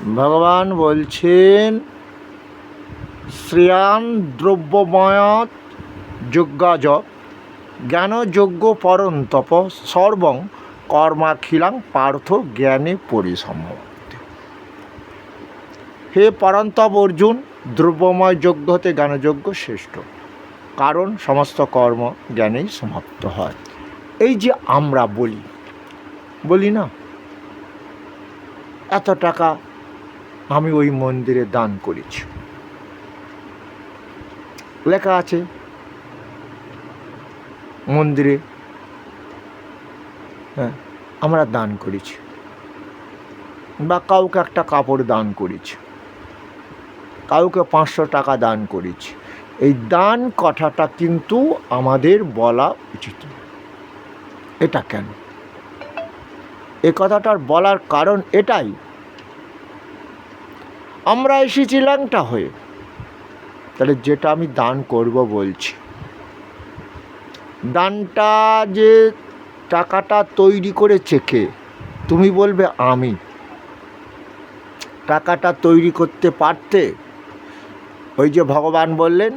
ভগবান বলছেন শ্রেয়ান দ্রব্যময়াৎ যজ্ঞাজ জ্ঞানযজ্ঞ পরন্তপ সর্বং কর্মাখিলাং পার্থ জ্ঞানে পরিসম্ভবতি। হে পরন্তপ অর্জুন, দ্রব্যময় যজ্ঞ হতে জ্ঞানযজ্ঞ শ্রেষ্ঠ, কারণ সমস্ত কর্ম জ্ঞানেই সমাপ্ত হয়। এই যে আমরা বলি না, এত টাকা আমি ওই মন্দিরে দান করেছি, লেখা আছে মন্দিরে, হ্যাঁ আমরা দান করেছি, বা কাউকে একটা কাপড় দান করেছি, কাউকে 500 টাকা দান করেছি। এই দান কথাটা কিন্তু আমাদের বলা উচিত। এটা কেন? এ কথাটার বলার কারণ এটাই, আমরা এসেছি ল্যাংটা হয়ে, তাহলে যেটা আমি দান করব বলছি, দানটা যে টাকাটা তৈরি করেছে কে? তুমি বলবে আমি। টাকাটা তৈরি করতে পারতে? ওই যে ভগবান বললেন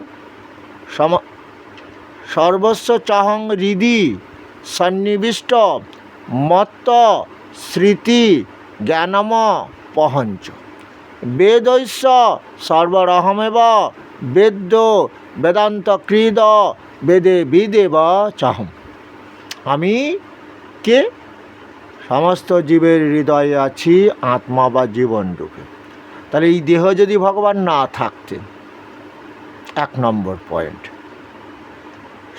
সর্বস্ব চাহং হৃদি সন্নিবিষ্ট মত্ত স্মৃতি জ্ঞানম পহঞ্চ বেদৈস্য সর্বরহমেব বেদ্য বেদান্ত কৃদ বেদে বিদেব চাহম। আমি কে? সমস্ত জীবের হৃদয়ে আছি আত্মা বা জীবন রূপে। তাহলে এই দেহ যদি ভগবান না থাকতেন, 1 নম্বর পয়েন্ট,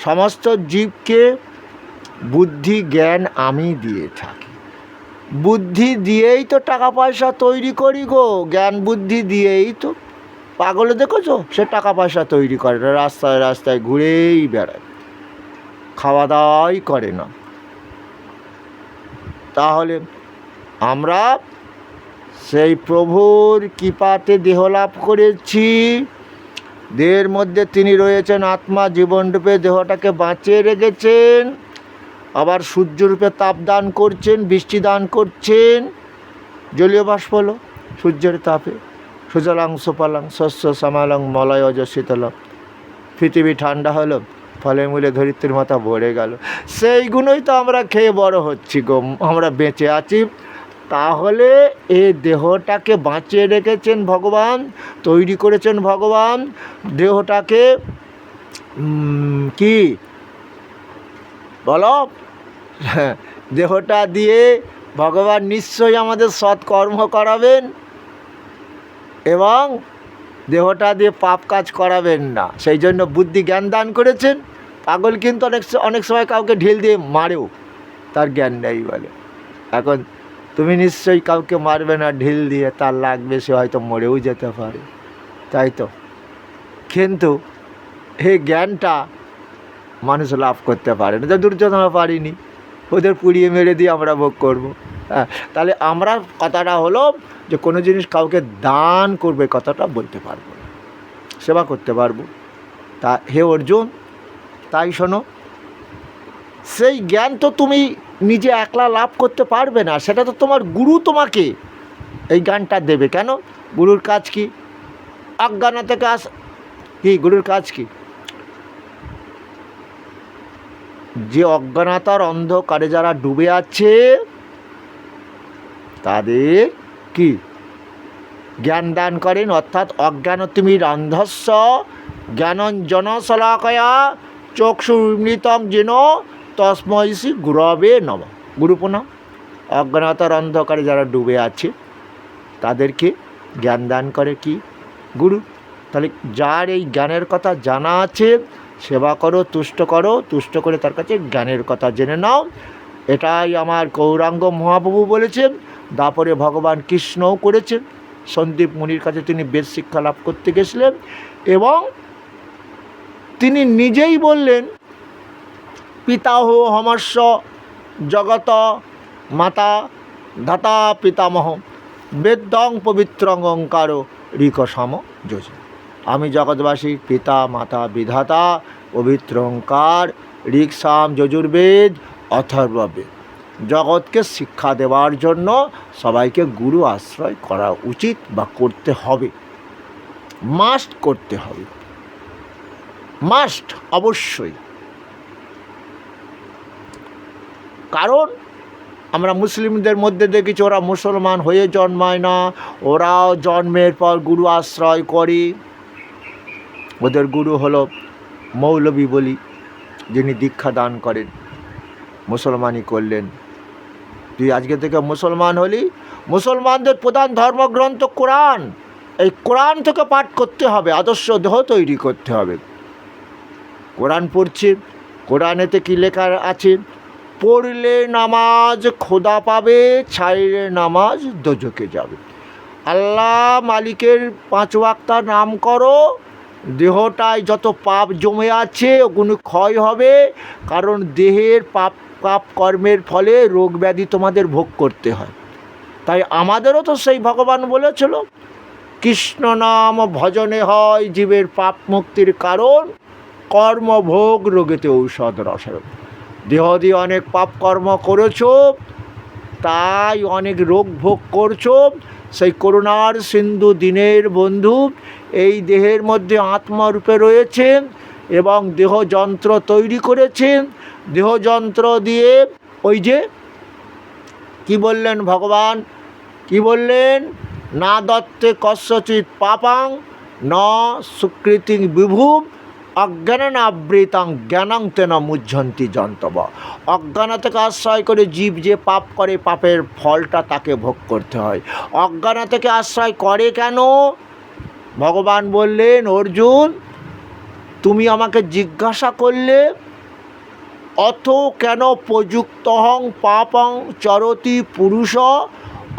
সমস্ত জীবকে বুদ্ধি জ্ঞান আমি দিয়ে থাকি। বুদ্ধি দিয়েই তো টাকা পয়সা তৈরি করি গো, জ্ঞান বুদ্ধি দিয়েই তো। পাগল দেখেছো? সে টাকা পয়সা তৈরি করে, রাস্তায় রাস্তায় ঘুরেই বেড়ায়, খাওয়া দাওয়াই করে না। তাহলে আমরা সেই প্রভুর কৃপাতে দেহ লাভ করেছি, দেহের মধ্যে তিনি রয়েছেন আত্মা জীবনরূপে, দেহটাকে বাঁচিয়ে রেখেছেন, আবার সূর্যরূপে তাপ দান করছেন, বৃষ্টি দান করছেন, জলীয় বাষ্প হলো সূর্যের তাপে, সুজলাং সুফলাং শস্য শ্যামলাং মলয়জ শীতলং, পৃথিবী ঠান্ডা হলো, ফলে মূলে ধরিত্রীর মাথা ভরে গেল। সেইগুলোই তো আমরা খেয়ে বড় হচ্ছি গো, আমরা বেঁচে আছি। তাহলে এই দেহটাকে বাঁচিয়ে রেখেছেন ভগবান, তৈরি করেছেন ভগবান, দেহটাকে কি বলো, দেহটা দিয়ে ভগবান নিশ্চয়ই আমাদের সৎকর্ম করাবেন এবং দেহটা দিয়ে পাপ কাজ করাবেন না। সেই জন্য বুদ্ধি জ্ঞান দান করেছেন। পাগল কিন্তু অনেক সময় কাউকে ঢিল দিয়ে মারেও, তার জ্ঞান নেই বলে। এখন তুমি নিশ্চয়ই কাউকে মারবে না ঢিল দিয়ে, তার লাগবে, সে হয়তো মরেও যেতে পারে, তাই তো। কিন্তু এই জ্ঞানটা মানুষ লাভ করতে পারে না, দুর্যোধনা পারিনি, ওদের পুড়িয়ে মেরে দিয়ে আমরা ভোগ করবো। হ্যাঁ, তাহলে আমরা কথাটা হলো যে কোনো জিনিস কাউকে দান করবে কথাটা বলতে পারবো না, সেবা করতে পারবো। তা হে অর্জুন, তাই শোনো, সেই জ্ঞান তো তুমি নিজে একলা লাভ করতে পারবে না, সেটা তো তোমার গুরু তোমাকে এই জ্ঞানটা দেবে। কেন? গুরুর কাজ কি? অজ্ঞান থেকে কি গুরুর কাজ কি? যে অজ্ঞানতার অন্ধকারে যারা ডুবে আছে তাদের কি জ্ঞান দান করেন, অর্থাৎ অজ্ঞান তুমি অন্ধস্য জ্ঞানঞ্জন শলাকয়া চক্ষুর্মৃতং যেন তস্মৈ শ্রী গুরবে নমঃ। গুরু প্রণাম। অজ্ঞানতার অন্ধকারে যারা ডুবে আছে তাদেরকে জ্ঞান দান করে কি? গুরু। তাহলে যার এই জ্ঞানের কথা জানা আছে, সেবা করো, তুষ্ট করো, তুষ্ট করে তার কাছে জ্ঞানের কথা জেনে নাও। এটাই আমার গৌরাঙ্গ মহাপ্রভু বলেছেন, তারপরে ভগবান কৃষ্ণও করেছেন। সন্দীপ মুনির কাছে তিনি বেদ শিক্ষা লাভ করতে গেছিলেন এবং তিনি নিজেই বললেন, পিতাহ হমস্য জগত মাতা ধাতা পিতামহ বেদং পবিত্রং ওঙ্কার ঋকসম যোজন। আমি জগৎবাসীর পিতা মাতা বিধাতা পবিত্র ওঙ্কার ঋক্সাম যজুর্বেদ অথর্ববেদ। জগৎকে শিক্ষা দেওয়ার জন্য সবাইকে গুরু আশ্রয় করা উচিত বা করতে হবে, মাস্ট করতে হবে, মাস্ট অবশ্যই। কারণ আমরা মুসলিমদের মধ্যে দেখেছি ওরা মুসলমান হয়ে জন্মায় না, ওরাও জন্মের পর গুরু আশ্রয় করে। ওদের গুরু হলো মৌলবী বলি, যিনি দীক্ষা দান করেন, মুসলমানই করলেন। তুই আজকে থেকে মুসলমান হলি, মুসলমানদের প্রধান ধর্মগ্রন্থ কোরআন, এই কোরআন থেকে পাঠ করতে হবে, আদর্শ দেহ তৈরি করতে হবে। কোরআন পড়ছি, কোরআনেতে কি লেখা আছে? পড়লে নামাজ খোদা পাবে, ছাইলে নামাজ দোজকে যাবে। আল্লাহ মালিকের 5 ওয়াক্ত নাম করো, দেহটায় যত পাপ জমে আছে ওগুলো ক্ষয় হবে, কারণ দেহের পাপ কর্মের ফলে রোগ ব্যাধি তোমাদের ভোগ করতে হয়। তাই আমাদেরও তো সেই ভগবান বলেছিল, কৃষ্ণ নাম ভজনে হয় জীবের পাপ মুক্তির কারণ, কর্মভোগ রোগেতে ঔষধ রসায়ন। দেহ দিয়ে অনেক পাপ কর্ম করেছো, তাই অনেক রোগ ভোগ করছো। সেই করুণার সিন্ধু দীনের বন্ধু এই দেহের মধ্যে আত্মারূপে রয়েছেন এবং দেহযন্ত্র তৈরি করেছেন। দেহযন্ত্র দিয়ে ওই যে কি বললেন ভগবান, কি বললেন? না দত্তে কস্যচিৎ পাপাং ন সুকৃতিং বিভুম অজ্ঞানাবৃতাং জ্ঞানাং তেন মুহ্যন্তি জন্তব। অজ্ঞানতাকে আশ্রয় করে জীব যে পাপ করে, পাপের ফলটা তাকে ভোগ করতে হয়। অজ্ঞানতাকে আশ্রয় করে কেন? ভগবান বললেন, অর্জুন তুমি আমাকে জিজ্ঞাসা করলে, অথ কেন প্রযুক্তহং পাপং চরতি পুরুষ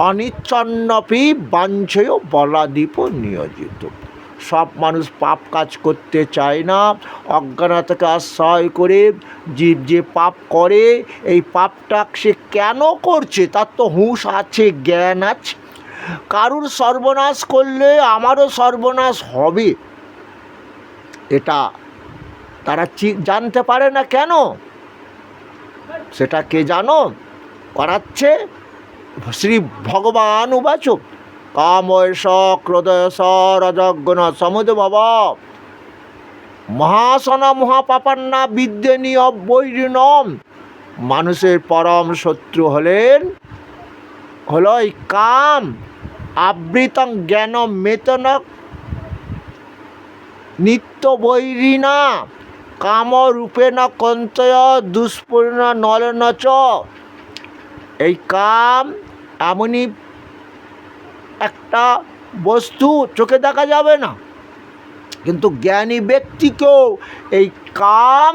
অনিচ্ছন্নপি বাঞ্ছয় বলাদীপ নিয়োজিত। সব মানুষ পাপ কাজ করতে চায় না, অজ্ঞানতাকে আশ্রয় করে জীব যে পাপ করে, এই পাপটা সে কেন করছে তার তো হুঁশ আছে, জ্ঞান আছে। কারুর সর্বনাশ করলে আমারও সর্বনাশ হবে, এটা তারা জানতে পারে না। কেন? সেটা কে জানো করাচ্ছে? শ্রী ভগবান উবাচ কাময়স ক্রোধয়স রজগুণ সমুদ্ভব মহাসনা মহাপাপান্না বিদ্যেনী অবৈরিণম। মানুষের পরম শত্রু হলো এই কাম। আবৃতং জ্ঞান মেতন নিত্য বৈরিণা কামরূপেণ কন্তয় দুষ্পূর্ণ নলেন চ। এই কাম এমনই একটা বস্তু, চোখে দেখা যাবে না, কিন্তু জ্ঞানী ব্যক্তিকেও এই কাম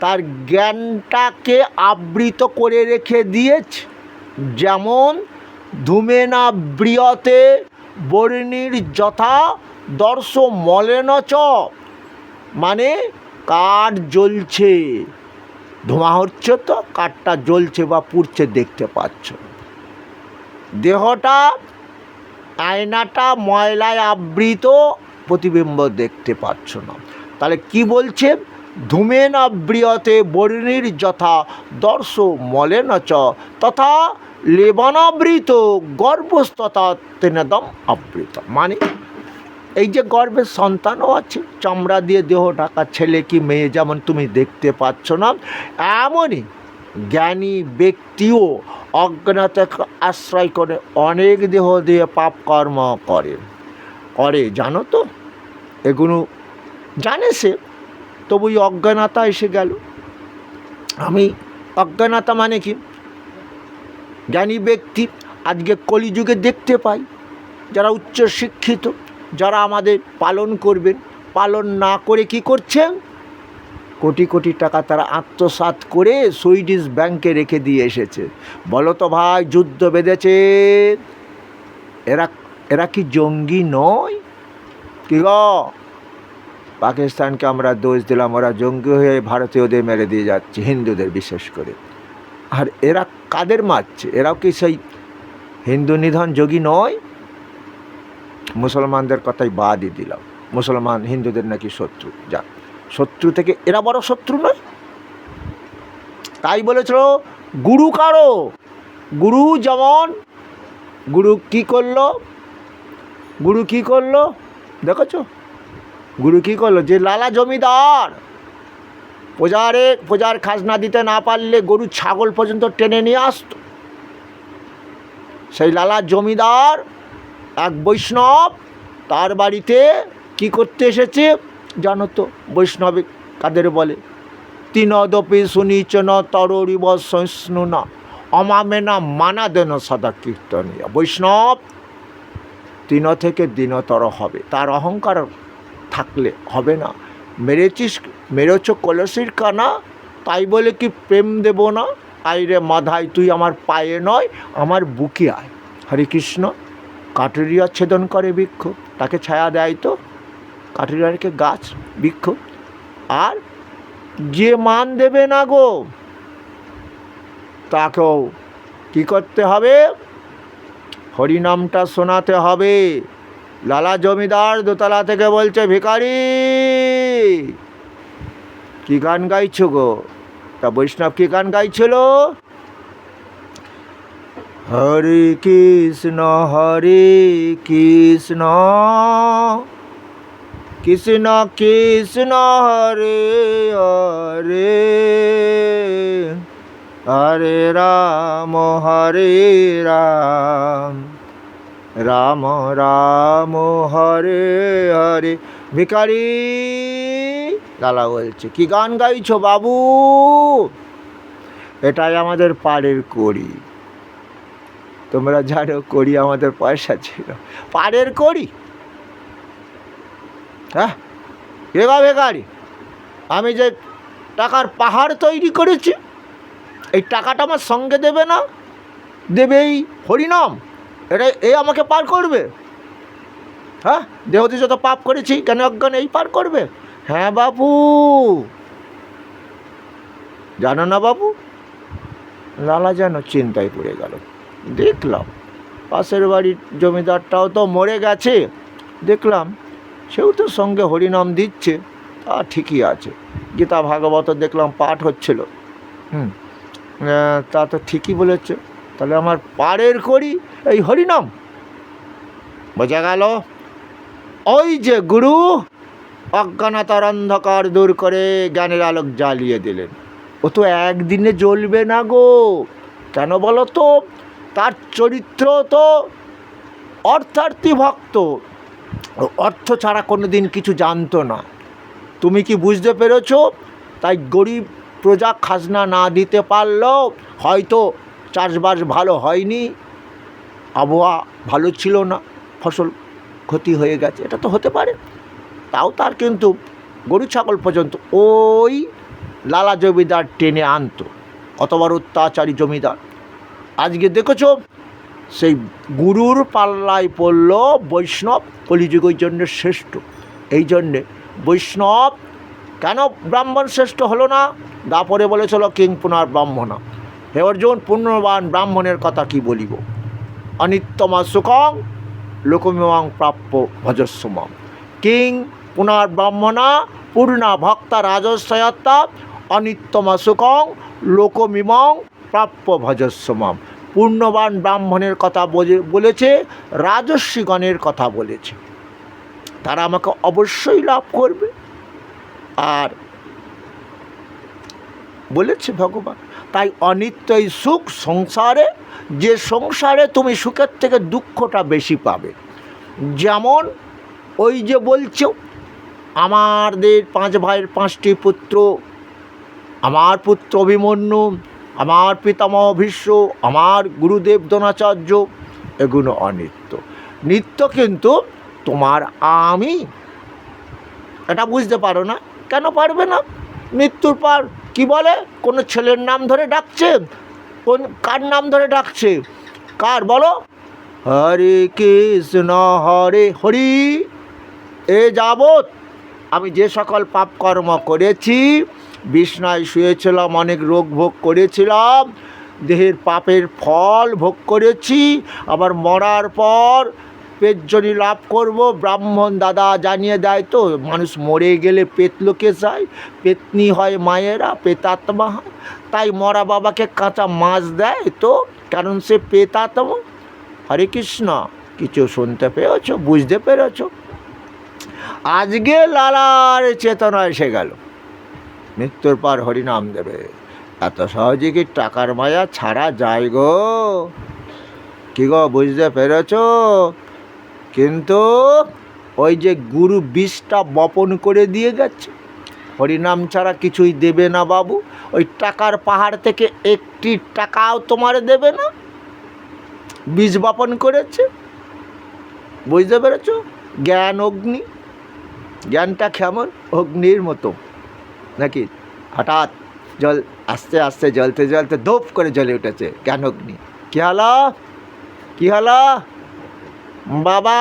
তার জ্ঞানটাকে আবৃত করে রেখে দিয়েছে। যেমন ধূমেনা ব্রিয়তে বর্ণির যথা দর্শ মলেন চ, মানে কাঠ জ্বলছে, ধোঁয়া হচ্ছে তো কাঠটা জ্বলছে বা পুড়ছে দেখতে পাচ্ছ। দেহটা আয়নাটা ময়লায় আবৃত, প্রতিবিম্ব দেখতে পাচ্ছ না। তাহলে কি বলছে? ধূমেন আবৃয়তে বর্ণির যথা দর্শ মলেন চ তথা লেবনাবৃত গর্ভস্তথা তেনেদম আবৃত। মানে এই যে গর্ভের সন্তানও আছে, চামড়া দিয়ে দেহ ঢাকা, ছেলে কি মেয়ে যেমন তুমি দেখতে পাচ্ছ না, এমনই জ্ঞানী ব্যক্তিও অজ্ঞানতাকে আশ্রয় করে অনেক দেহ দিয়ে পাপ কর্ম করে। জানো তো, এগুলো জানে সে, তবুই অজ্ঞানতা এসে গেল। আমি অজ্ঞানতা মানে কি? জ্ঞানী ব্যক্তি আজকে কলিযুগে দেখতে পাই, যারা উচ্চ শিক্ষিত, যারা আমাদের পালন করবেন, পালন না করে কি করছেন? কোটি কোটি টাকা তারা আত্মসাৎ করে সুইডিশ ব্যাংকে রেখে দিয়ে এসেছে। বলো তো ভাই, যুদ্ধ বেঁধেছে, এরা কি জঙ্গি নয়? কি গো, পাকিস্তানকে আমরা দোষ দিলাম, ওরা জঙ্গি হয়ে ভারতীয়দের মেরে দিয়ে যাচ্ছে, হিন্দুদের বিশেষ করে। আর এরা কাদের মারছে? এরাও কি সেই হিন্দু নিধন যোগী নয়? মুসলমানদের কথাই বাদই দিলাম, মুসলমান হিন্দুদের নাকি শত্রু। যাক, শত্রু থেকে এরা বড় শত্রু নয়। তাই বলেছিল গুরু কারো, গুরু যেমন গুরু কি করলো, গুরু কি করলো দেখেছো? গুরু কি করলো? যে লালা জমিদার প্রজার খাজনা দিতে না পারলে গরু ছাগল পর্যন্ত টেনে নিয়ে আসতো, সেই লালা জমিদার এক বৈষ্ণব তার বাড়িতে কি করতে এসেছে জানো তো? বৈষ্ণবে কাদের বলে? তিনদপি শুনিচন তরিব সহিষ্ণু না অমামেনা মানা দেন সদা কীর্তনীয়। বৈষ্ণব তিন থেকে দিনতর হবে, তার অহংকার থাকলে হবে না। মেরেছ কলসির কানা, তাই বলে কি প্রেম দেব না? আইরে মাধাই তুই আমার পায়ে নয় আমার বুকে আয়। হরে কৃষ্ণ। কাঠুরিয়া ছেদন করে বৃক্ষ, তাকে ছায়া দেয় তো? কাঠুরিয়াকে গাছ বৃক্ষ। আর যে মান দেবে না গো তাকেও কি করতে হবে? হরিনামটা শোনাতে হবে। লালা জমিদার দোতলা থেকে বলছে, ভিখারি কি গান গাইছো গো? তা বৈষ্ণব কি গান গাইছিল? হরে কৃষ্ণ কৃষ্ণ কৃষ্ণ হরে হরে হরে রাম রাম রাম হরে হরে। ভিখারি লালা বলছে, কি গান গাইছো বাবু? এটাই আমাদের পাড়ের কড়ি। তোমরা জানো কড়ি আমাদের পয়সা ছিল, পাড়ের কড়ি। হ্যাঁ কে গা ভিখারি? আমি যে টাকার পাহাড় তৈরি করেছি, এই টাকাটা আমার সঙ্গে দেবে না? দেবে এই হরিনাম, এই আমাকে পার করবে? হ্যাঁ, দেহতে যত পাপ করেছি কেন অজ্ঞান এই পার করবে? হ্যাঁ বাবু। জানো না বাবু? লালা যেন চিন্তায় পড়ে গেল। দেখলাম পাশের বাড়ির জমিদারটাও তো মরে গেছে, দেখলাম সেও তো সঙ্গে হরিনাম দিচ্ছে, তা ঠিকই আছে। গীতা ভাগবত দেখলাম পাঠ হচ্ছিল, তা তো ঠিকই বলেছে। তাহলে আমার পাড়ের করি এই হরিনাম। বোঝা গেল? ওই যে গুরু অজ্ঞানতার অন্ধকার দূর করে জ্ঞানের আলোক জ্বালিয়ে দিলেন, ও তো একদিনে জ্বলবে না গো। কেন বলো তো? তার চরিত্র তো অর্থার্থী ভক্ত, অর্থ ছাড়া কোনো দিন কিছু জানতো না। তুমি কি বুঝতে পেরেছ? তাই গরিব প্রজা খাজনা না দিতে পারলেও হয়তো চাষবাস ভালো হয়নি, আবহাওয়া ভালো ছিল না, ফসল ক্ষতি হয়ে গেছে, এটা তো হতে পারে। তাও তার কিন্তু গরু ছাগল পর্যন্ত ওই লালা জমিদার টেনে আনতো। কত বড় অত্যাচারী জমিদার। আজকে দেখেছ সেই গুরুর পাল্লায় পড়ল বৈষ্ণব, কলিযুগের জন্য শ্রেষ্ঠ। এই জন্যে বৈষ্ণব কেন ব্রাহ্মণ শ্রেষ্ঠ হলো না? দাপরে বলেছিল কিং পুনর ব্রাহ্মণা। হে অর্জুন, পুণ্যবান ব্রাহ্মণের কথা কি বলিব? অনিত্যমা সুখং লোকমিমাং প্রাপ্য ভজস্বমম। কিং পুনর ব্রাহ্মণা পূর্ণা ভক্তা রাজস্বয়ত্তা অনিত্যমা সুখং লোকমিমাং প্রাপ্য ভজস্বমম। পূর্ণবান ব্রাহ্মণের কথা বলেছে, রাজস্বীগণের কথা বলেছে, তারা আমাকে অবশ্যই লাভ করবে। আর বলেছে ভগবান, তাই অনিত্য এই সুখ সংসারে, যে সংসারে তুমি সুখের থেকে দুঃখটা বেশি পাবে। যেমন ওই যে বলছো আমাদের 5 ভাইয়ের 5টি পুত্র, আমার পুত্র অভিমন্যু, আমার পিতামহ ভীষ্ম, আমার গুরুদেব দ্রোণাচার্য, এগুলো অনিত্য। নিত্য কিন্তু তোমার আমি। এটা বুঝতে পারো না? কেন পারবে না? মৃত্যুর পর কি বলে? কোনো ছেলের নাম ধরে ডাকছে, কার নাম ধরে ডাকছে? কার বলো? হরে কৃষ্ণ হরে হরি। এ যাবৎ আমি যে সকল পাপ কর্ম করেছি, বিছনায় শুয়েছিলাম, অনেক রোগ ভোগ করেছিলাম, দেহের পাপের ফল ভোগ করেছি, আবার মরার পর পেটজনি লাভ করব। ব্রাহ্মণ দাদা জানিয়ে দেয় তো, মানুষ মরে গেলে পেট লোকে যায়, পেতনি হয় মায়েরা, পেতাত্মা হয়। তাই মরা বাবাকে কাঁচা মাছ দেয় তো, কারণ সে পেতাত্মা। হরে কৃষ্ণ, কিছু শুনতে পেরেছ, বুঝতে পেরেছ? আজকে লালার চেতনা এসে গেল, মৃত্যুর পর হরিনাম দেবে। এত সহজে কি টাকার মায়া ছাড়া যায় গো? কি গো, বুঝতে পেরেছ? কিন্তু ওই যে গুরু বিষটা বপন করে দিয়ে গেছে, হরিনাম ছাড়া কিছুই দেবে না বাবু। ওই টাকার পাহাড় থেকে একটি টাকাও তোমার দেবে না, বীজ বপন করেছে। বুঝতে পেরেছ? জ্ঞান অগ্নি, জ্ঞানটা কেমন অগ্নির মতো নাকি, হঠাৎ জল আস্তে আস্তে জ্বলতে জ্বলতে ধূপ করে জ্বলে উঠেছে জ্ঞান অগ্নি। কী হলো, কী হলো বাবা?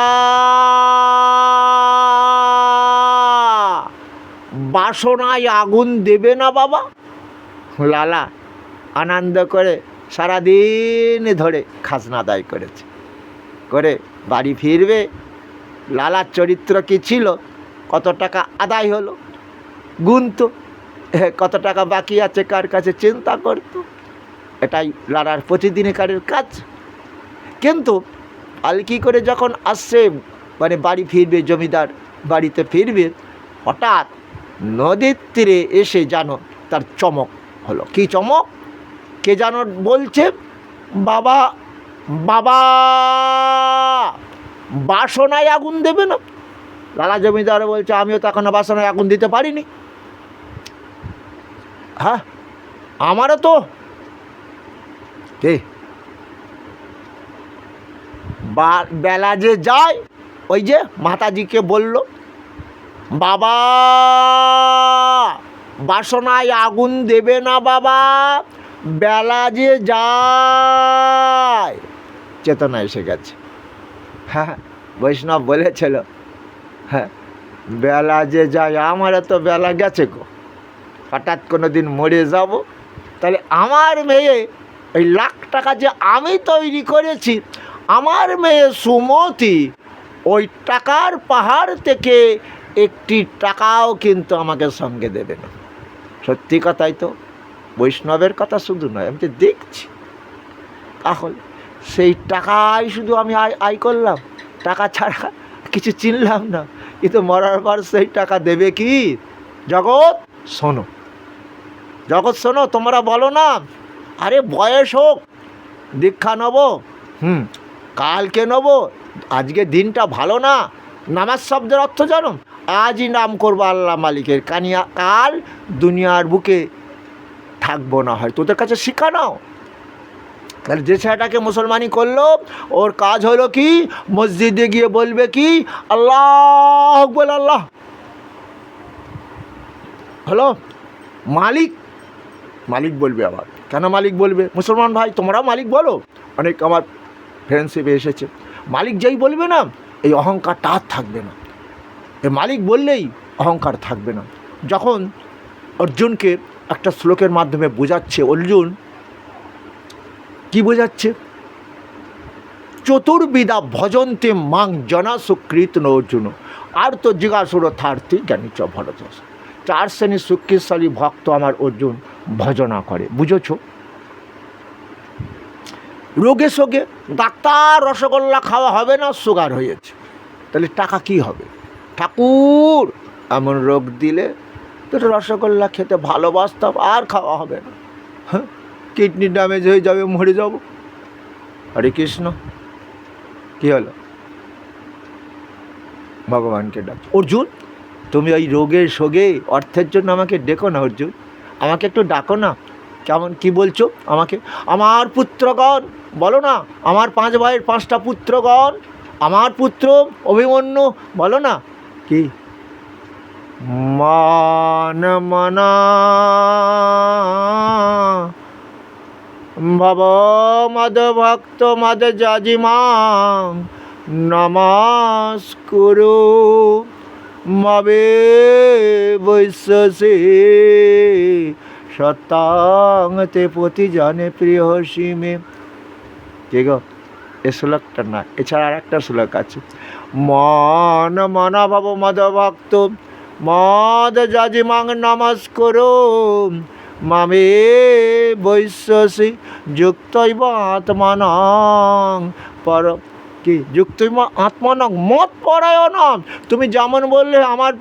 বাসনায় আগুন দেবে না বাবা। লালা আনন্দ করে সারাদিন ধরে খাজনা আদায় করেছে, করে বাড়ি ফিরবে। লালার চরিত্র কী ছিল, কত টাকা আদায় হলো গুনতো, কত টাকা বাকি আছে কার কাছে চিন্তা করতো। এটাই লালার প্রতিদিনকারের কাজ। কিন্তু পালকি করে যখন আসছে, মানে বাড়ি ফিরবে, জমিদার বাড়িতে ফিরবে, হঠাৎ নদীর তীরে এসে যেন তার চমক হলো। কি চমক? কে যেন বলছে, বাবা বাবা বাসনায় আগুন দেবে না। লালা জমিদার বলছে, আমিও তো এখনো বাসনায় আগুন দিতে পারিনি। হ্যাঁ, আমারও তো কে বেলা যে যায়, ওই যে মাতাজিকে বলল, বাবা বাসনায় আগুন দেবে না বাবা, বেলা যে যায়। চেতনা এসে গেছে। হ্যাঁ, বৈষ্ণব বলেছিল, হ্যাঁ বেলা যে যায়, আমারও তো বেলা গেছে গো, হঠাৎ কোনো দিন মরে যাব। তাহলে আমার মেয়ে, এই লাখ টাকা যে আমি তৈরি করেছি, আমার মেয়ে সুমতি ওই টাকার পাহাড় থেকে একটি টাকাও কিন্তু আমাকে সঙ্গে দেবে না। সত্যি কথাই তো, বৈষ্ণবের কথা শুধু নয়, আমি তো দেখছি। তাহলে সেই টাকাই শুধু আমি আয় করলাম, টাকা ছাড়া কিছু চিনলাম না, কিন্তু মরার পর সেই টাকা দেবে কি? জগৎ শোনো, জগৎ শোনো, তোমরা বলো না, আরে বয়স হোক দীক্ষা নেবো, কালকে নেবো, আজকে দিনটা ভালো না। নামাজ শব্দের অর্থ জানো? আজই নাম করবো আল্লাহ মালিকের, কাল দুনিয়ার বুকে থাকবো না হয়, তোদের কাছে শিক্ষা নাও। তাহলে যে ছেলেটাকে মুসলমানি করলো, ওর কাজ হলো কি, মসজিদে গিয়ে বলবে কি, আল্লাহ বল, আল্লাহ হলো মালিক, মালিক বলবে। আবার কেন মালিক বলবে? মুসলমান ভাই তোমরাও মালিক বলো। অনেক আমার ফ্রেন্ডশিপে এসেছে, মালিক যেই বলবে না, এই অহংকারটা আর থাকবে না। এই মালিক বললেই অহংকার থাকবে না। যখন অর্জুনকে একটা শ্লোকের মাধ্যমে বোঝাচ্ছে, অর্জুন কি বোঝাচ্ছে? চতুর্বিধা ভজন্তে মাং জনা সুকৃত অর্জুন আর তো জিজ্ঞাসুর থার্থী জ্ঞানী চ ভরত। 4 শ্রেণীর সুকৃতশালী ভক্ত আমার অর্জুন ভজনা করে। বুঝেছ? রোগে সোগে ডাক্তার রসগোল্লা খাওয়া হবে না, সুগার হয়েছে, তাহলে টাকা কি হবে? ঠাকুর এমন রোগ দিলে তো রসগোল্লা খেতে ভালোবাসতাম, আর খাওয়া হবে না, হ্যাঁ কিডনি ড্যামেজ হয়ে যাবে, মরে যাব। হরে কৃষ্ণ। কী হলো? ভগবানকে ডাক। অর্জুন তুমি ওই রোগের সোগে অর্থের জন্য আমাকে ডেকো না অর্জুন, আমাকে একটু ডাকো না। কেমন কি বলছো আমাকে? আমার পুত্রগণ বলো না, আমার 5 ভাইয়ের 5টা পুত্রগণ, আমার পুত্র অভিমন্যু বলো না। কি মান মনা ভব মদ ভক্ত মদ জাজিমাং নমস্কুরু মবে বৈশ্যসে সত্যাং তে প্রতি জানে প্রিয় সীমে। কে গো? এ শ্লোকটা না, এছাড়া আর একটা শ্লোক আছে, মন মনা ভব মদ ভক্ত মদ যাজিমাং নমস্করো মামে বৈশ্যসি যুক্তৈব আত্মানং পর কি যুক্তৈব আত্মানং মত পরায়ণম। তুমি যেমন বললে আমার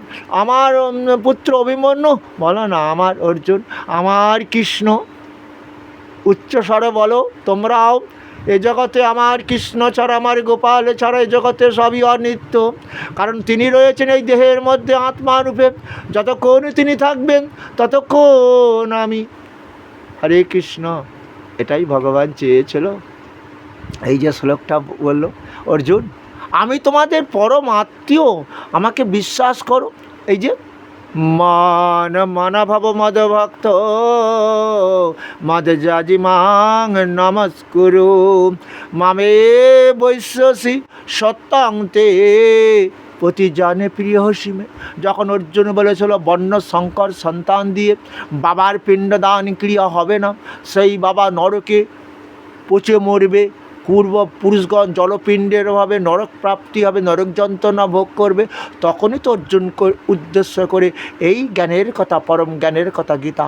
আমার পুত্র অভিমন্যু, বলো না আমার অর্জুন, আমার কৃষ্ণ, উচ্চ স্বরে বলো তোমরাও, এ জগতে আমার কৃষ্ণ ছাড়া, আমার গোপাল ছাড়া এ জগতে সবই অনিত্য। কারণ তিনি রয়েছেন এই দেহের মধ্যে আত্মারূপে, যতক্ষণ তিনি থাকবেন ততক্ষণ আমি। হরে কৃষ্ণ, এটাই ভগবান চেয়েছিল। এই যে শ্লোকটা বলল, অর্জুন আমি তোমাদের পরম আত্মীয়, আমাকে বিশ্বাস করো। এই যে মান মানা ভাব মদ ভক্ত মদ যাজিমাং নমস্কুরু মামে বৈশ্যসি সত্যং তে প্রতিজানে প্রিয় হসিমে। যখন অর্জুন বলেছিল বর্ণ শঙ্কর সন্তান দিয়ে বাবার পিণ্ডদান ক্রিয়া হবে না, সেই বাবা নরকে পচে মরবে, পূর্বপুরুষগণ জলপিণ্ডের অভাবে নরক প্রাপ্তি হবে, নরক যন্ত্রণা ভোগ করবে, তখনই তো অর্জুনকে উদ্দেশ্য করে এই জ্ঞানের কথা, পরম জ্ঞানের কথা গীতা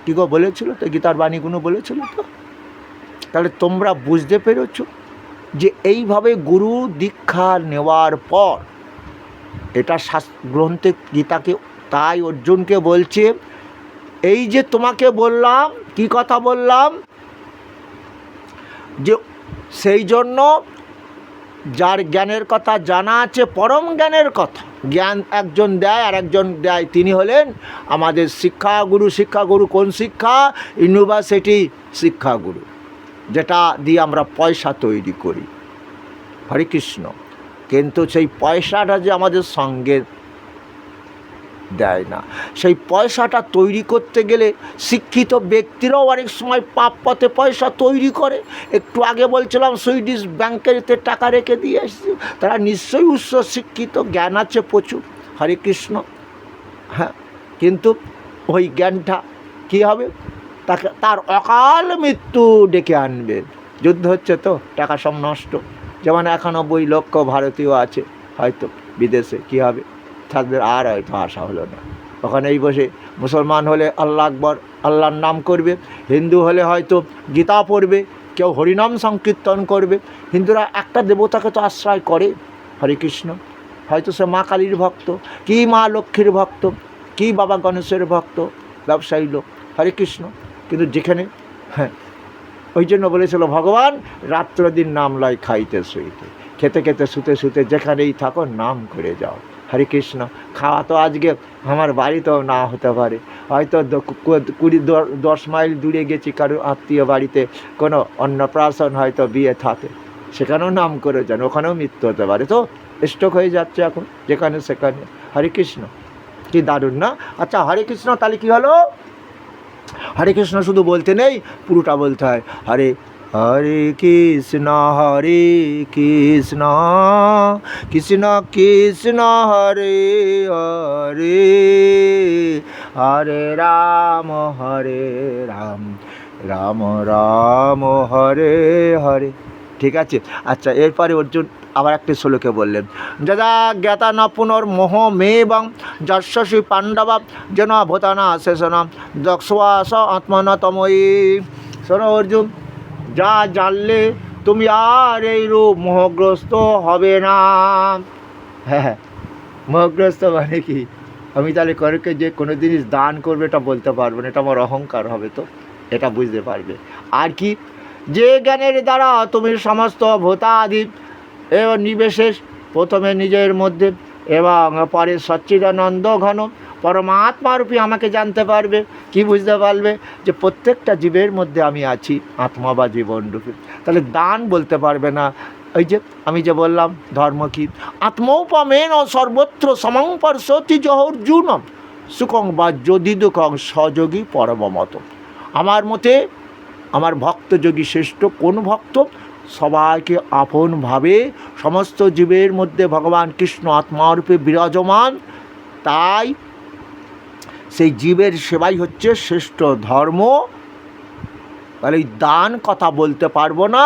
কি গো বলেছিল তো, গীতার বাণীগুলো বলেছিল তো। তাহলে তোমরা বুঝতে পেরেছ যে এইভাবে গুরু দীক্ষা নেওয়ার পর, এটা গ্রন্থে গীতাকে তাই অর্জুনকে বলছে, এই যে তোমাকে বললাম, কি কথা বললাম, যে সেই জন্য যার জ্ঞানের কথা জানা আছে, পরম জ্ঞানের কথা, জ্ঞান একজন দেয় আর একজন দেয়, তিনি হলেন আমাদের শিক্ষাগুরু। শিক্ষাগুরু কোন শিক্ষা? ইউনিভার্সিটি শিক্ষাগুরু, যেটা দিয়ে আমরা পয়সা তৈরি করি। হরে কৃষ্ণ। কিন্তু সেই পয়সাটা যে আমাদের সঙ্গে দেয় না, সেই পয়সাটা তৈরি করতে গেলে শিক্ষিত ব্যক্তিরাও অনেক সময় পাপ পথে পয়সা তৈরি করে। একটু আগে বলছিলাম সুইডিশ ব্যাংকেতে টাকা রেখে দিয়ে এসেছি, তারা নিশ্চয়ই উচ্চ শিক্ষিত, জ্ঞান আছে প্রচুর। হরে কৃষ্ণ। হ্যাঁ, কিন্তু ওই জ্ঞানটা কী হবে, তাকে তার অকাল মৃত্যু ডেকে আনবে। যুদ্ধ হচ্ছে তো, টাকা সব নষ্ট। যেমন 91 লক্ষ ভারতীয় আছে হয়তো বিদেশে, কী হবে, তাদের আর হয়তো আশা হলো না। ওখানেই বসে মুসলমান হলে আল্লাহ আকবর, আল্লাহর নাম করবে, হিন্দু হলে হয়তো গীতা পড়বে, কেউ হরিনাম সংকীর্তন করবে। হিন্দুরা একটা দেবতাকে তো আশ্রয় করে, হরে কৃষ্ণ। হয়তো সে মা কালীর ভক্ত, কি মা লক্ষ্মীর ভক্ত, কি বাবা গণেশের ভক্ত, ব্যবসায়ী লোক, হরে কৃষ্ণ। কিন্তু যেখানে, হ্যাঁ, ওই জন্য বলেছিল ভগবান রাত্র দিন নাম লয় খাইতে শুইতে, খেতে খেতে শুতে শুতে যেখানেই থাকো নাম করে যাও। হরে কৃষ্ণ। খাওয়া তো আজকে আমার বাড়িতেও না হতে পারে, হয়তো 10 মাইল দূরে গেছি কারো আত্মীয় বাড়িতে, কোনো অন্নপ্রাশন হয়তো বিয়ে থাকে, সেখানেও নাম করে যান, ওখানেও মৃত্যু হতে পারে। তো স্ট্রোক হয়ে যাচ্ছে এখন যেখানে সেখানে। হরে কৃষ্ণ, কি দারুণ না? আচ্ছা, হরে কৃষ্ণ তাহলে কী হলো? হরে কৃষ্ণ শুধু বলতে নেই, পুরোটা বলতে হয়। হরে হরে কৃষ্ণ কৃষ্ণ কৃষ্ণ হরে হরে, হরে রাম রাম রাম হরে হরে। ঠিক আছে। আচ্ছা, এরপরে অর্জুন আবার একটি শ্লোকে বললেন, যদা জ্ঞাতা না পুনর্মোহ মেবং যশস্বী পাণ্ডবা যেন ভূতানা শেষনাম দক্ষাস আত্মনতময়ী। শোনো অর্জুন, যা জানলে তুমি আর এই রূপ মোহগ্রস্ত হবে না। হ্যাঁ, মোহগ্রস্ত মানে কি? আমি তাহলে করকে যে কোনো জিনিস দান করবে এটা বলতে পারবো না, এটা আমার অহংকার হবে, তো এটা বুঝতে পারবে। আর কি, যে জ্ঞানের দ্বারা তুমি সমস্ত ভূতাদি এবং নিবেশেষ প্রথমে নিজের মধ্যে এবং পরে সচ্চিদানন্দ ঘন পরমাত্মারূপী আমাকে জানতে পারবে। কি বুঝতে পারবে? যে প্রত্যেকটা জীবের মধ্যে আমি আছি, আত্মা বা জীবনরূপী। তাহলে দান বলতে পারবে না। ওই যে আমি যে বললাম ধর্ম কি, আত্মৌপমেন সর্বত্র সমং পরশতি জহর্জুনম সুখং বা যদি দুঃখং সযোগী পরমমত। আমার মতে আমার ভক্তযোগী শ্রেষ্ঠ কোন ভক্ত? সবাইকে আপনভাবে সমস্ত জীবের মধ্যে ভগবান কৃষ্ণ আত্মারূপে বিরাজমান, তাই সেই জীবের সেবাই হচ্ছে শ্রেষ্ঠ ধর্ম। তাহলে এই দান কথা বলতে পারবো না,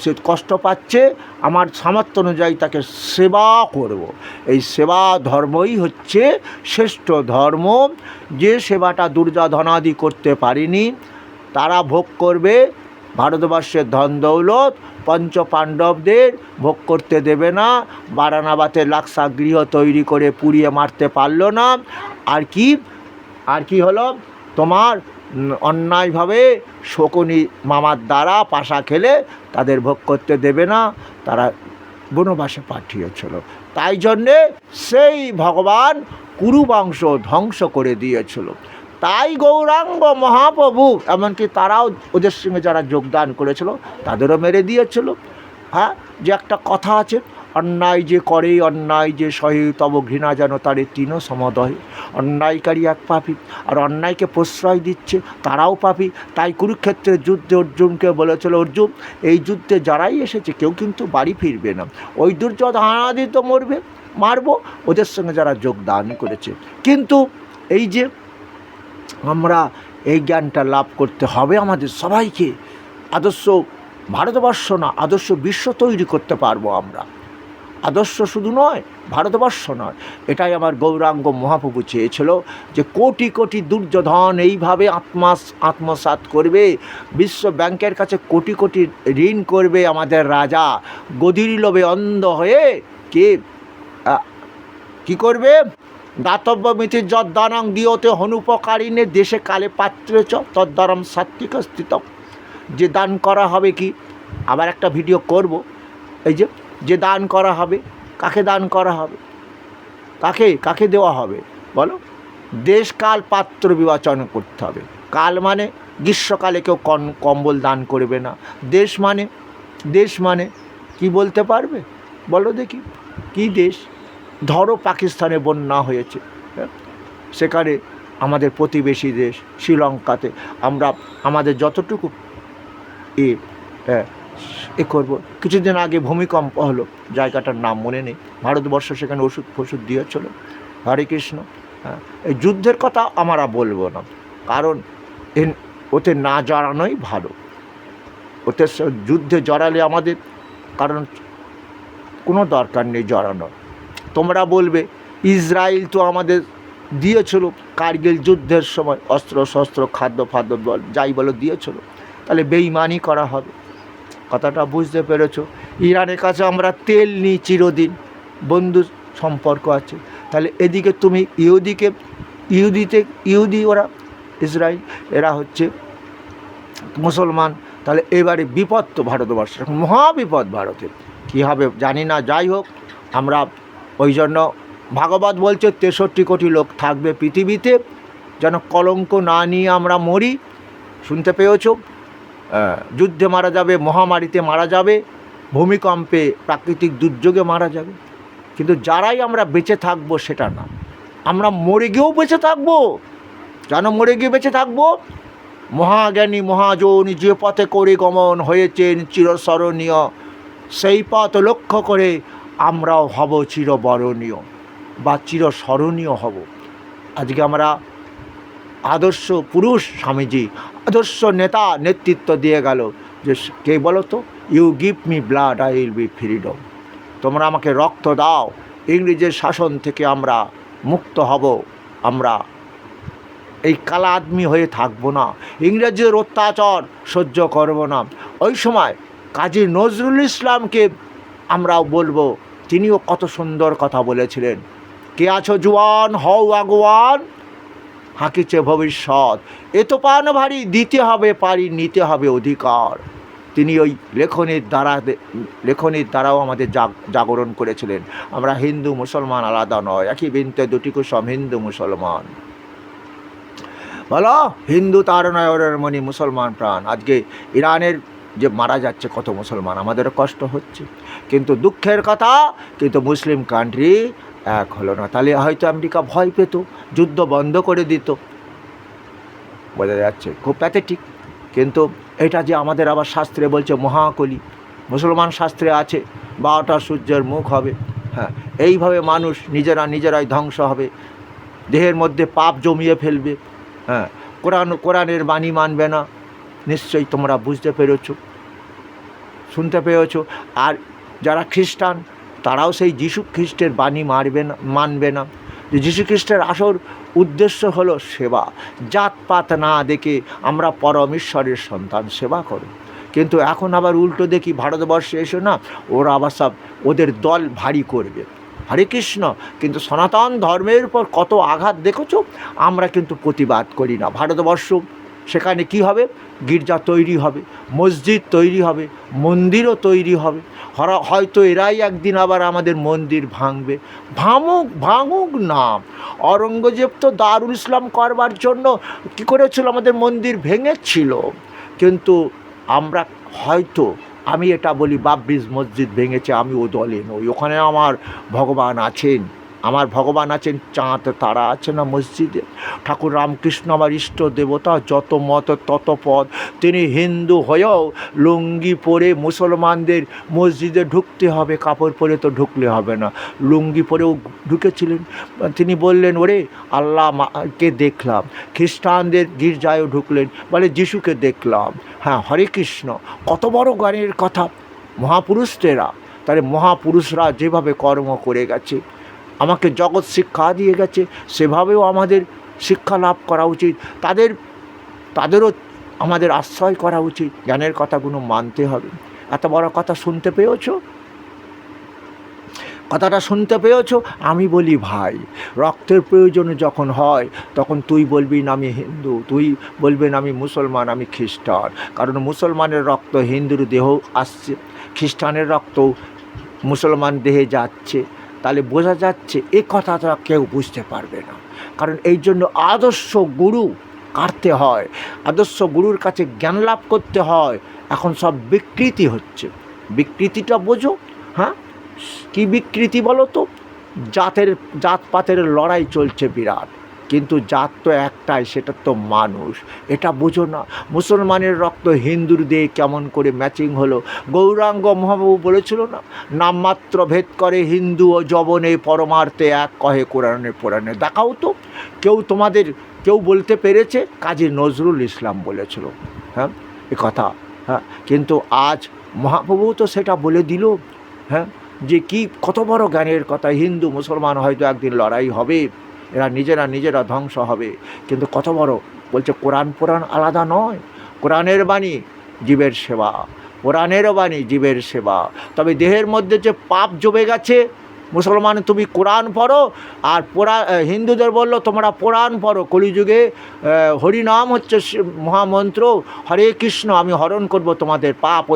সে কষ্ট পাচ্ছে, আমার সামর্থ্য অনুযায়ী তাকে সেবা করব। এই সেবা ধর্মই হচ্ছে শ্রেষ্ঠ ধর্ম। যে সেবাটা দুর্যোধনাদি করতে পারেনি তারা ভোগ করবে ভারতবর্ষের ধন দৌলত। পঞ্চ পাণ্ডবদের ভোগ করতে দেবে না। বারানাবাতে লাক্সা গৃহ তৈরি করে পুড়িয়ে মারতে পারল না। আর কি হলো, তোমার অন্যায়ভাবে শকুনি মামার দ্বারা পাশা খেলে তাদের ভোগ করতে দেবে না, তারা বনবাসে পাঠিয়েছিল। তাই জন্যে সেই ভগবান কুরুবংশ ধ্বংস করে দিয়েছিল। তাই গৌরাঙ্গ মহাপ্রভু, এমনকি তারাও ওদের সঙ্গে যারা যোগদান করেছিল তাদেরও মেরে দিয়েছিল। হ্যাঁ, যে একটা কথা আছে, অন্যায় যে করে অন্যায় যে সহে তব ঘৃণা যেন তারে তিন সমদয়। অন্যায়কারী এক পাপী, আর অন্যায়কে প্রশ্রয় দিচ্ছে তারাও পাপী। তাই কুরুক্ষেত্রের যুদ্ধে অর্জুনকে বলেছিল, অর্জুন এই যুদ্ধে যারাই এসেছে কেউ কিন্তু বাড়ি ফিরবে না, ওই দুর্যোধনাদি তো মারবো, ওদের সঙ্গে যারা যোগদান করেছে। কিন্তু এই যে আমরা এই জ্ঞানটা লাভ করতে হবে আমাদের সবাইকে। আদর্শ ভারতবর্ষ না, আদর্শ বিশ্ব তৈরি করতে পারবো আমরা। আদর্শ শুধু নয়, ভারতবর্ষ নয়, এটাই আমার গৌরাঙ্গ মহাপ্রভু চেয়েছিল, যে কোটি কোটি দুর্যোধন এইভাবে আত্মসাৎ করবে। বিশ্ব ব্যাংকের কাছে কোটি কোটি ঋণ করবে আমাদের রাজা, গদির লোভে অন্ধ হয়ে কি করবে, দাতব্য মিতি যদ্দানং দিয়তে হনুপকারিণে দেশে কালে পাত্রে চ তদ্দারম সাত্বিক স্থিত। যে দান করা হবে, কি আবার একটা ভিডিও করব, এই যে দান করা হবে, কাকে দান করা হবে, কাকে দেওয়া হবে বলো? দেশ কাল পাত্র বিবেচনা করতে হবে। কাল মানে গ্রীষ্মকালে কেউ কম্বল দান করবে না। দেশ মানে কি বলতে পারবে বলো দেখি, কি দেশ? ধরো পাকিস্তানে বন্যা হয়েছে, সেখানে আমাদের প্রতিবেশী দেশ শ্রীলঙ্কাতে আমরা আমাদের যতটুকু এ করব। কিছুদিন আগে ভূমিকম্প হলো, জায়গাটার নাম মনে নেই, ভারতবর্ষ সেখানে ওষুধ দিয়েছিল। হরে কৃষ্ণ। এই যুদ্ধের কথা আমরা বলবো না, কারণ ওতে না জড়ানোই ভালো। ওতে যুদ্ধে জড়ালে আমাদের, কারণ কোনো দরকার নেই জড়ানোর। তোমরা বলবে ইসরায়েল তো আমাদের দিয়েছিল কারগিল যুদ্ধের সময়, অস্ত্র শস্ত্র খাদ্য যাই বলো দিয়েছিল, তাহলে বেইমানি করা হবে। কথাটা বুঝতে পেরেছো? ইরানের কাছে আমরা তেল নিই চিরদিন, বন্ধু সম্পর্ক আছে। তাহলে এদিকে তুমি ইহুদি ওরা ইসরায়েল, এরা হচ্ছে মুসলমান। তাহলে এবারে বিপদ তো ভারতবর্ষের, মহাবিপদ ভারতের। কী হবে জানি না। যাই হোক, আমরা ওই জন্য ভাগবত বলছে 63 কোটি লোক থাকবে পৃথিবীতে, যেন কলঙ্ক না নিয়ে আমরা মরি। শুনতে পেয়েছো? যুদ্ধে মারা যাবে, মহামারীতে মারা যাবে, ভূমিকম্পে, প্রাকৃতিক দুর্যোগে মারা যাবে। কিন্তু যারাই আমরা বেঁচে থাকবো সেটা না, আমরা মরে গিয়েও বেঁচে থাকবো। যেন মরে গিয়ে বেঁচে থাকবো, মহাজ্ঞানী মহাজনী যে পথে করে গমন হয়েছেন চিরস্মরণীয়, সেই পথ লক্ষ্য করে আমরাও হব চিরবরণীয় বা চিরস্মরণীয় হব। আজকে আমরা আদর্শ পুরুষ স্বামীজি, আদর্শ নেতা নেতৃত্ব দিয়ে গেল, যে কে বলো তো, you give me blood I will be freedom. তোমরা আমাকে রক্ত দাও, ইংরেজের শাসন থেকে আমরা মুক্ত হব। আমরা এই কালা আদমি হয়ে থাকবো না, ইংরেজের অত্যাচার সহ্য করব না। ওই সময় কাজী নজরুল ইসলামকে আমরাও বলবো, তিনিও কত সুন্দর কথা বলেছিলেন। কে আছো জুয়ান, হও আগুয়ান, হাঁকিছে ভবিষ্যৎ, এ তো পান ভারী, দিতে হবে পারি, নিতে হবে অধিকার। তিনি ওই লেখনীর দ্বারাও আমাদের জাগরণ করেছিলেন। আমরা হিন্দু মুসলমান আলাদা নয়, একই বৃন্তে দুটি কুসুম, হিন্দু মুসলমান। বলো, হিন্দু তার নয়নের মণি, মুসলমান প্রাণ। আজকে ইরানের যে মারা যাচ্ছে কত মুসলমান, আমাদেরও কষ্ট হচ্ছে, কিন্তু দুঃখের কথা, কিন্তু মুসলিম কান্ট্রি এক হলো না। তাহলে হয়তো আমেরিকা ভয় পেত, যুদ্ধ বন্ধ করে দিত। বোঝা যাচ্ছে, খুব প্যাথেটিক। কিন্তু এটা যে আমাদের আবার শাস্ত্রে বলছে মহাকলি, মুসলমান শাস্ত্রে আছে 12টা সূর্যের মুখ হবে। হ্যাঁ, এইভাবে মানুষ নিজেরাই ধ্বংস হবে, দেহের মধ্যে পাপ জমিয়ে ফেলবে। হ্যাঁ, কোরআনের বাণী মানবে না। নিশ্চয়ই তোমরা বুঝতে পেরেছ। শুনতে পেয়েছ। আর যারা খ্রিস্টান তারাও সেই যীশু খ্রিস্টের বাণী মানবে না, যে যীশু খ্রিস্টের আসল উদ্দেশ্য হলো সেবা, জাতপাত না দেখে আমরা পরম ঈশ্বরের সন্তান, সেবা করো। কিন্তু এখন আবার উল্টো দেখি ভারতবর্ষে এসে না ওরা আবার সব ওদের দল ভারী করবে, হরে কৃষ্ণ। কিন্তু সনাতন ধর্মের উপর কত আঘাত দেখেছ, আমরা কিন্তু প্রতিবাদ করি না। ভারতবর্ষ সেখানে কি হবে, গির্জা তৈরি হবে, মসজিদ তৈরি হবে, মন্দিরও তৈরি হবে। হয়তো এরাই একদিন আবার আমাদের মন্দির ভাঙবে। ভাঙুক না। অরঙ্গজেব তো দারুল ইসলাম করবার জন্য কী করেছিল, আমাদের মন্দির ভেঙেছিল। কিন্তু আমরা হয়তো, আমি এটা বলি, বাবরিজ মসজিদ ভেঙেছে, আমি ও দলে নই, ওখানে আমার ভগবান আছেন, আমার ভগবান আছেন, চাঁদ তারা আছে না মসজিদে। ঠাকুর রামকৃষ্ণ আমার ইষ্ট দেবতা, যত মত তত পদ। তিনি হিন্দু হয়েও লুঙ্গি পরে মুসলমানদের মসজিদে ঢুকতে হবে, কাপড় পরে তো ঢুকলে হবে না, লুঙ্গি পরেও ঢুকেছিলেন। তিনি বললেন, ওরে আল্লাহকে দেখলাম। খ্রিস্টানদের গির্জায়ও ঢুকলেন, বলে যিশুকে দেখলাম। হ্যাঁ, হরে কৃষ্ণ। কত বড় জ্ঞানের কথা মহাপুরুষেরা। তাহলে মহাপুরুষরা যেভাবে কর্ম করে গেছে, আমাকে জগৎ শিক্ষা দিয়ে গেছে, সেভাবেও আমাদের শিক্ষা লাভ করা উচিত। তাদেরও আমাদের আশ্রয় করা উচিত, জ্ঞানের কথাগুলো মানতে হবে। এত বড় কথা শুনতে পেয়েছ, কথাটা শুনতে পেয়েছ? আমি বলি ভাই, রক্তের প্রয়োজন যখন হয় তখন তুই বলবি না আমি হিন্দু, তুই বলবেন আমি মুসলমান, আমি খ্রিস্টান। কারণ মুসলমানের রক্ত হিন্দুর দেহ আসছে, খ্রিস্টানের রক্ত মুসলমান দেহে যাচ্ছে। তাহলে বোঝা যাচ্ছে এ কথাটা কেউ বুঝতে পারবে না। কারণ এই জন্য আদর্শ গুরু কাটতে হয়, আদর্শ গুরুর কাছে জ্ঞান লাভ করতে হয়। এখন সব বিকৃতি হচ্ছে, বিকৃতিটা বোঝো। হ্যাঁ, কি বিকৃতি বলো তো? জাতপাতের লড়াই চলছে বিরাট, কিন্তু জাত তো একটাই, সেটা তো মানুষ। এটা বোঝো না। মুসলমানের রক্ত হিন্দুর দিয়ে কেমন করে ম্যাচিং হলো? গৌরাঙ্গ মহাপ্রভু বলেছিল না, নামমাত্র ভেদ করে হিন্দু ও যবনে, পরমার্থে এক কহে কোরআনে পুরাণে। দেখাও তো কেউ বলতে পেরেছে? কাজী নজরুল ইসলাম বলেছিল, হ্যাঁ, এ কথা। হ্যাঁ, কিন্তু আজ মহাপ্রভু তো সেটা বলে দিল। হ্যাঁ, যে কি কত বড় জ্ঞানের কথা। হিন্দু মুসলমান হয়তো একদিন লড়াই হবে, এরা নিজেরা ধ্বংস হবে, কিন্তু কত বড় বলছে, কোরআন আলাদা নয়। কোরআনের বাণী জীবের সেবা, কোরআনেরও বাণী জীবের সেবা। তবে দেহের মধ্যে যে পাপ জমে গেছে, মুসলমান তুমি কোরআন পড়ো, আর হিন্দুদের বললো তোমরা পুরাণ পড়ো। কলিযুগে হরিনাম হচ্ছে মহামন্ত্র, হরে কৃষ্ণ, আমি হরণ করব তোমাদের পাপ।